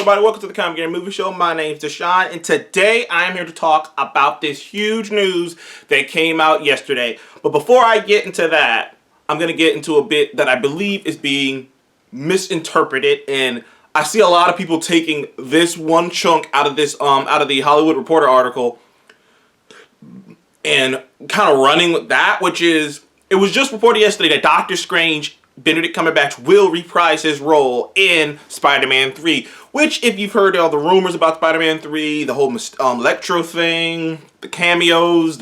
everybody, welcome to the Comic Game Movie Show. My name's Deshaun, and today I am here to talk about this huge news that came out yesterday. But before I get into that, I'm going to get into a bit that I believe is being misinterpreted, and I see a lot of people taking this one chunk out of this out of the Hollywood Reporter article and kind of running with that, which is, it was just reported yesterday that Doctor Strange, Benedict Cumberbatch, will reprise his role in Spider-Man 3, which, if you've heard all the rumors about Spider-Man 3, the whole Electro thing, the cameos,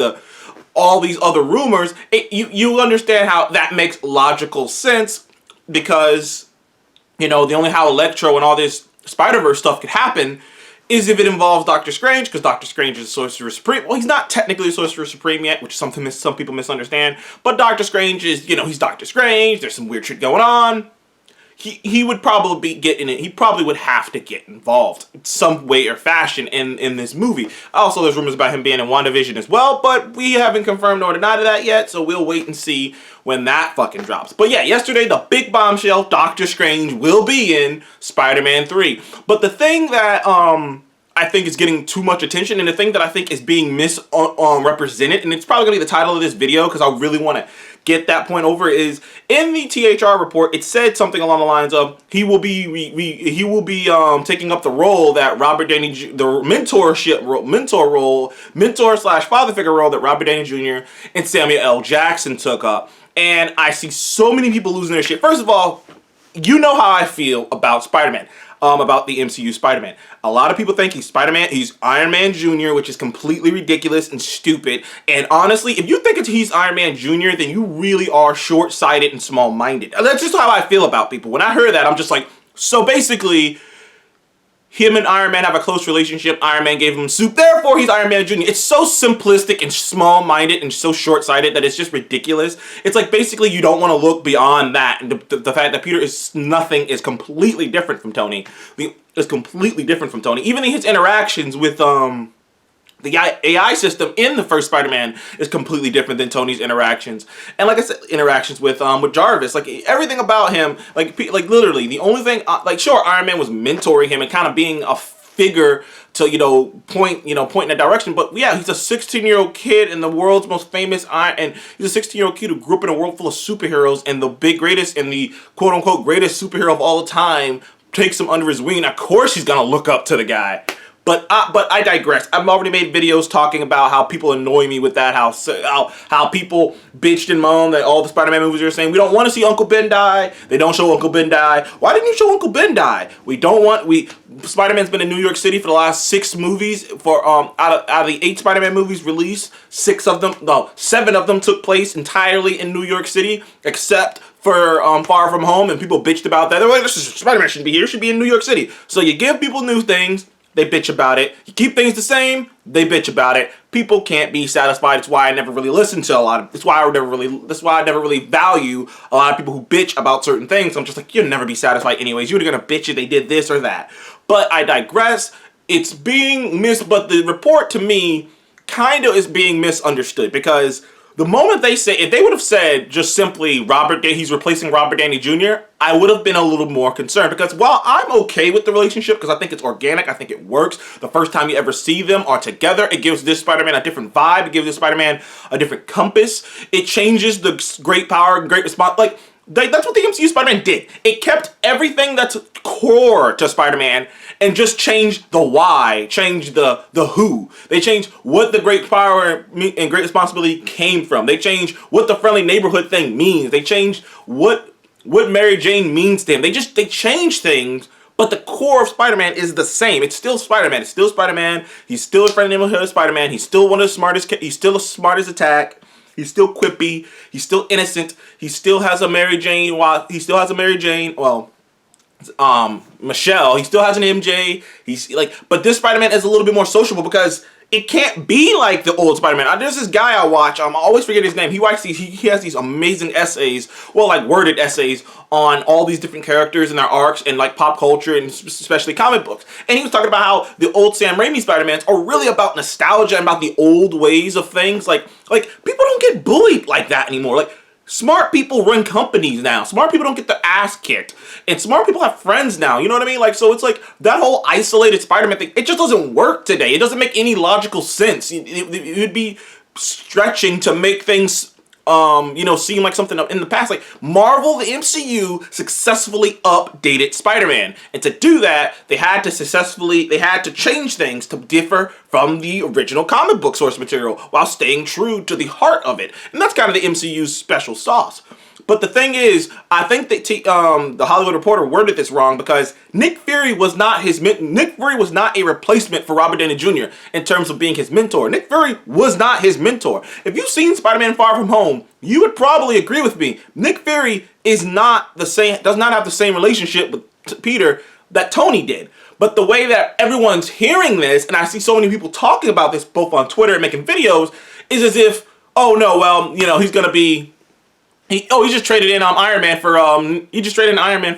all these other rumors, you understand how that makes logical sense, because, you know, the only how Electro and all this Spider-Verse stuff could happen is if it involves Doctor Strange, because Doctor Strange is Sorcerer Supreme. Well, he's not technically a Sorcerer Supreme yet, which is something some people misunderstand. But Doctor Strange is, you know, he's Doctor Strange. There's some weird shit going on. He would probably get in it. He probably would have to get involved in some way or fashion in this movie. Also, there's rumors about him being in WandaVision as well, but we haven't confirmed or denied that yet, so we'll wait and see when that fucking drops. But yeah, yesterday, the big bombshell, Doctor Strange will be in Spider-Man 3. But the thing that I think is getting too much attention, and the thing that I think is being misrepresented, and it's probably going to be the title of this video because I really want to get that point over, is in the THR report, it said something along the lines of he will be taking up the role that Robert Downey the mentor slash father figure role that Robert Downey Jr. and Samuel L. Jackson took up. And I see so many people losing their shit. First of all, you know how I feel about Spider-Man. About the MCU Spider-Man. A lot of people think he's Spider-Man, he's Iron Man Jr., which is completely ridiculous and stupid. And honestly, if you think he's Iron Man Jr., then you really are short-sighted and small-minded. That's just how I feel about people. When I heard that, I'm just like, so basically, him and Iron Man have a close relationship. Iron Man gave him soup, therefore he's Iron Man Jr. It's so simplistic and small-minded and so short-sighted that it's just ridiculous. It's like, basically, you don't want to look beyond that. And the fact that Peter is completely different from Tony. Is completely different from Tony. Even in his interactions with the AI system in the first Spider-Man is completely different than Tony's interactions. And like I said, interactions with Jarvis. Like, everything about him, like literally, the only thing, like, sure, Iron Man was mentoring him and kind of being a figure to, point in that direction. But yeah, he's a 16-year-old kid in the world's most famous, and he's a 16-year-old kid who grew up in a world full of superheroes, and the greatest and the quote-unquote greatest superhero of all time takes him under his wing. Of course he's gonna look up to the guy. But I digress. I've already made videos talking about how people annoy me with that, how people bitched and moaned that all the Spider-Man movies are saying, we don't want to see Uncle Ben die. They don't show Uncle Ben die. Why didn't you show Uncle Ben die? Spider-Man's been in New York City for the last 6 movies. For out of the 8 Spider-Man movies released, 7 of them took place entirely in New York City, except for Far From Home, and people bitched about that. They're like, Spider-Man shouldn't be here. It should be in New York City. So you give people new things, they bitch about it. You keep things the same, they bitch about it. People can't be satisfied. It's why I never really listen to a lot of. That's why I never really value a lot of people who bitch about certain things. I'm just like, you'll never be satisfied anyways. You're gonna bitch if they did this or that. But I digress. It's being but the report to me kind of is being misunderstood, because the moment they say, if they would have said just simply he's replacing Robert Downey Jr., I would have been a little more concerned, because while I'm okay with the relationship, because I think it's organic, I think it works, the first time you ever see them are together, it gives this Spider-Man a different vibe, it gives this Spider-Man a different compass, it changes the great power and great response, like, that's what the MCU Spider-Man did. It kept everything that's core to Spider-Man and just changed the why, changed the who. They changed what the great power and great responsibility came from. They changed what the friendly neighborhood thing means. They changed what Mary Jane means to him. They changed things, but the core of Spider-Man is the same. It's still Spider-Man. It's still Spider-Man. He's still a friendly neighborhood Spider-Man. He's still one of the smartest. He's still as smart as Attack. He's still quippy. He's still innocent. He still has a Mary Jane. Well, Michelle. He still has an MJ. But this Spider-Man is a little bit more sociable, because it can't be like the old Spider-Man. There's this guy I watch. I always forget his name. He has these amazing essays, worded essays on all these different characters and their arcs and pop culture and especially comic books. And he was talking about how the old Sam Raimi Spider-Mans are really about nostalgia and about the old ways of things. Like people don't get bullied like that anymore. Smart people run companies now. Smart people don't get their ass kicked. And smart people have friends now. You know what I mean? Like, so it's like that whole isolated Spider-Man thing, it just doesn't work today. It doesn't make any logical sense. It would be stretching to make things you know, seem like something in the past. Like, Marvel, the MCU, successfully updated Spider-Man. And to do that, they had to change things to differ from the original comic book source material while staying true to the heart of it. And that's kind of the MCU's special sauce. But the thing is, I think that the Hollywood Reporter worded this wrong, because Nick Fury was not a replacement for Robert Downey Jr. in terms of being his mentor. Nick Fury was not his mentor. If you've seen Spider-Man Far From Home, you would probably agree with me. Nick Fury does not have the same relationship with Peter that Tony did. But the way that everyone's hearing this, and I see so many people talking about this both on Twitter and making videos, is as if, oh no, well, you know, he's gonna be. He just traded in Iron Man for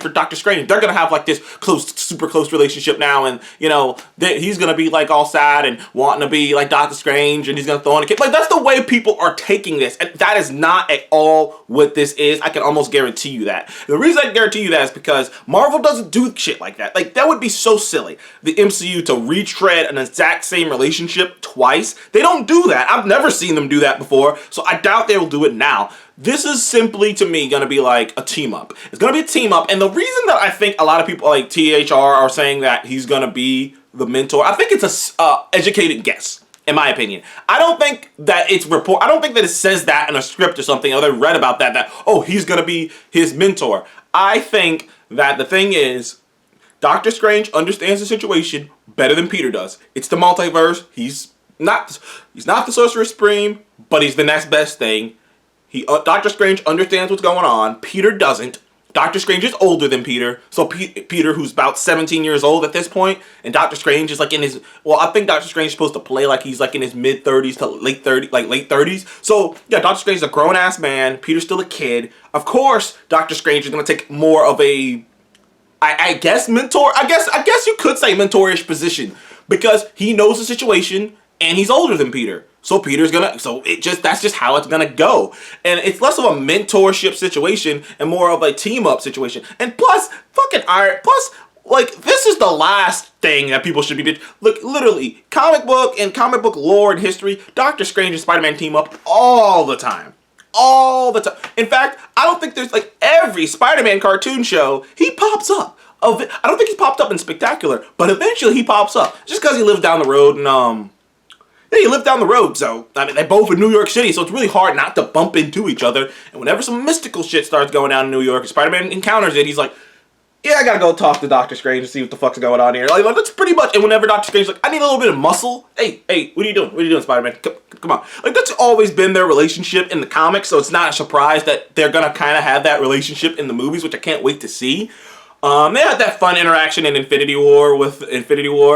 Doctor Strange. They're gonna have like this super close relationship now, and you know he's gonna be like all sad and wanting to be like Doctor Strange, and he's gonna throw in a kid. Like, that's the way people are taking this, and that is not at all what this is. I can almost guarantee you that. The reason I can guarantee you that is because Marvel doesn't do shit like that. Like, that would be so silly. The MCU to retread an exact same relationship twice. They don't do that. I've never seen them do that before, so I doubt they will do it now. This is simply, to me, going to be like a team-up. It's going to be a team-up, and the reason that I think a lot of people like THR are saying that he's going to be the mentor, I think it's a educated guess, in my opinion. I don't think that I don't think that it says that in a script or something, or they read about that, oh, he's going to be his mentor. I think that the thing is, Doctor Strange understands the situation better than Peter does. It's the multiverse. He's not the Sorcerer Supreme, but he's the next best thing. Doctor Strange understands what's going on. Peter doesn't. Doctor Strange is older than Peter. So Peter, who's about 17 years old at this point, and Doctor Strange is like in his, well, I think Doctor Strange is supposed to play like he's like in his mid-30s to late 30s. So, yeah, Doctor Strange is a grown-ass man. Peter's still a kid. Of course, Doctor Strange is going to take more of a, I guess, mentor. I guess you could say mentorish position, because he knows the situation and he's older than Peter. So that's just how it's gonna go. And it's less of a mentorship situation and more of a team-up situation. And plus, like, this is the last thing that people should be, look, literally, comic book lore and history, Doctor Strange and Spider-Man team up all the time. All the time. In fact, I don't think there's, like, every Spider-Man cartoon show, he pops up. I don't think he's popped up in Spectacular, but eventually he pops up. Just because he lives down the road and, he lived down the road, so, I mean, they're both in New York City, so it's really hard not to bump into each other. And whenever some mystical shit starts going down in New York, Spider-Man encounters it, he's like, yeah, I gotta go talk to Doctor Strange and see what the fuck's going on here. Like, that's pretty much, and whenever Doctor Strange's like, I need a little bit of muscle. Hey, what are you doing? What are you doing, Spider-Man? Come on. Like, that's always been their relationship in the comics, so it's not a surprise that they're gonna kind of have that relationship in the movies, which I can't wait to see. They had that fun interaction in Infinity War,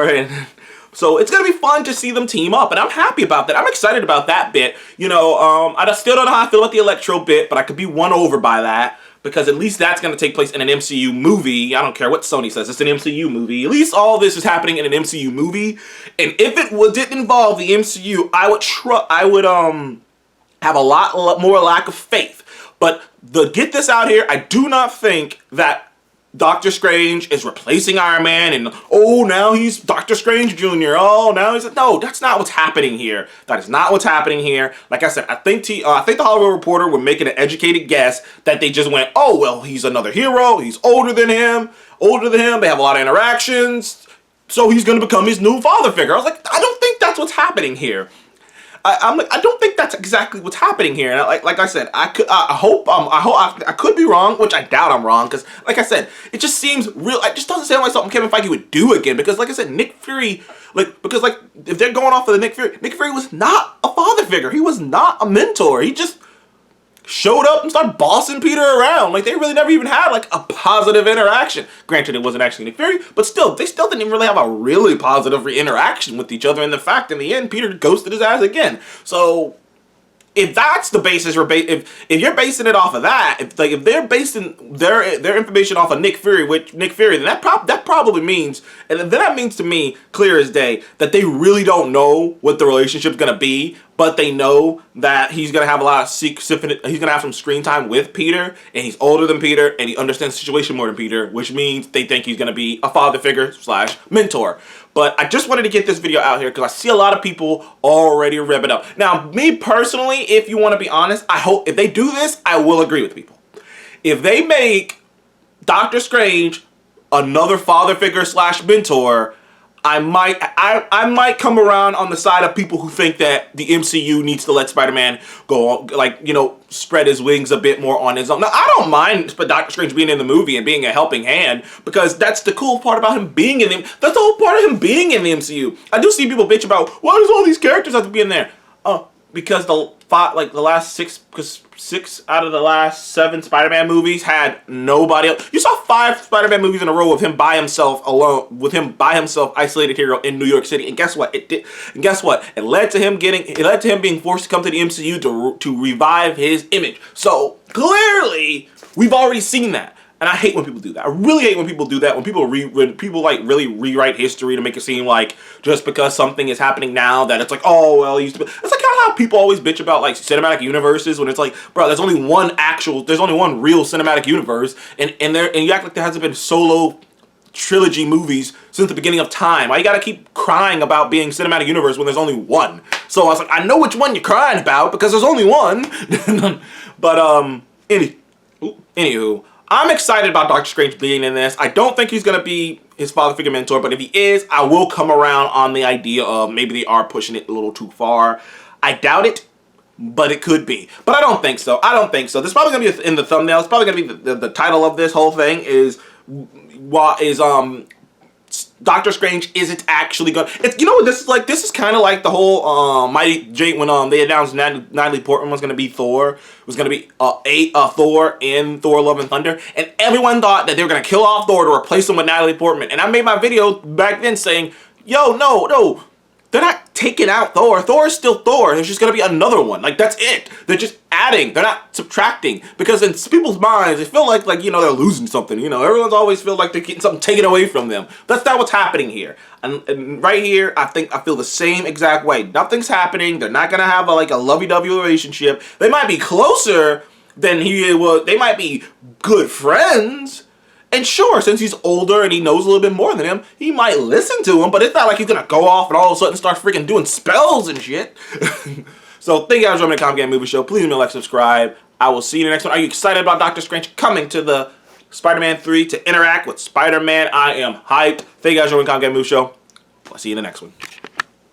and so it's going to be fun to see them team up, and I'm happy about that. I'm excited about that bit. You know, I still don't know how I feel about the Electro bit, but I could be won over by that, because at least that's going to take place in an MCU movie. I don't care what Sony says, it's an MCU movie. At least all this is happening in an MCU movie, and if it didn't involve the MCU, I would have a lot more lack of faith. But get this out here, I do not think that Doctor Strange is replacing Iron Man, and oh, now he's Doctor Strange Jr. Oh, now he's no. That's not what's happening here. That is not what's happening here. Like I said, I think the Hollywood Reporter were making an educated guess that they just went, oh well, he's another hero. He's older than him. They have a lot of interactions, so he's going to become his new father figure. I was like, I don't think that's what's happening here. I don't think that's exactly what's happening here. And like I said, I could be wrong, which I doubt I'm wrong, because like I said, it just seems real. It just doesn't sound like something Kevin Feige would do again. Because like I said, Nick Fury, if they're going off of the Nick Fury was not a father figure. He was not a mentor. He just showed up and started bossing Peter around. Like, they really never even had like a positive interaction. Granted, it wasn't actually Nick Fury, but still, they still didn't even really have a really positive interaction with each other. And the fact, in the end, Peter ghosted his ass again. So, if that's the basis, if you're basing it off of that, if they're basing their information off of Nick Fury, then that probably means, and then that means to me, clear as day, that they really don't know what the relationship's gonna be. but they know that he's gonna have a lot of he's gonna have some screen time with Peter, and he's older than Peter, and he understands the situation more than Peter, which means they think he's gonna be a father figure / mentor. But I just wanted to get this video out here because I see a lot of people already revving up. Now, me personally, if you want to be honest, I hope if they do this, I will agree with people. If they make Doctor Strange another father figure / mentor, I might come around on the side of people who think that the MCU needs to let Spider-Man go, like, you know, spread his wings a bit more on his own. Now, I don't mind Doctor Strange being in the movie and being a helping hand, because that's the cool part about him being in that's the whole part of him being in the MCU. I do see people bitch about, why does all these characters have to be in there? Because the last six out of the last 7 Spider-Man movies had nobody else. You saw 5 Spider-Man movies in a row of him by himself alone, with him by himself, isolated hero in New York City. And guess what? It led to him being forced to come to the MCU to revive his image. So clearly, we've already seen that. And I hate when people do that. I really hate when people do that. When people like really rewrite history to make it seem like just because something is happening now that it's like, oh well, it used to be. It's like kind of how people always bitch about like cinematic universes, when it's like, bro, there's only one real cinematic universe, and you act like there hasn't been solo trilogy movies since the beginning of time. Why you gotta keep crying about being cinematic universe when there's only one? So I was like, I know which one you're crying about because there's only one. But anywho. I'm excited about Doctor Strange being in this. I don't think he's going to be his father figure mentor, but if he is, I will come around on the idea of maybe they are pushing it a little too far. I doubt it, but it could be. But I don't think so. This is probably going to be in the thumbnail. It's probably going to be the title of this whole thing is Doctor Strange isn't actually gonna. You know what this is like? This is kind of like the whole Mighty Jane when they announced Natalie Portman was gonna be Thor. Was gonna be Thor in Thor: Love and Thunder, and everyone thought that they were gonna kill off Thor to replace him with Natalie Portman. And I made my video back then saying, "Yo, no, they're not taking out Thor. Thor is still Thor. There's just gonna be another one. Like that's it. They're just adding. They're not subtracting. Because in people's minds, they feel like you know they're losing something. You know, everyone's always feel like they're getting something taken away from them. That's not what's happening here. And right here, I feel the same exact way. Nothing's happening. They're not gonna have a lovey-dovey relationship. They might be closer than he was. They might be good friends. And sure, since he's older and he knows a little bit more than him, he might listen to him, but it's not like he's gonna go off and all of a sudden start freaking doing spells and shit. So thank you guys for joining the Comic Game Movie Show. Please leave me a like, subscribe. I will see you in the next one. Are you excited about Doctor Strange coming to the Spider-Man 3 to interact with Spider-Man? I am hyped. Thank you guys for joining the Comic Game Movie Show. I'll see you in the next one.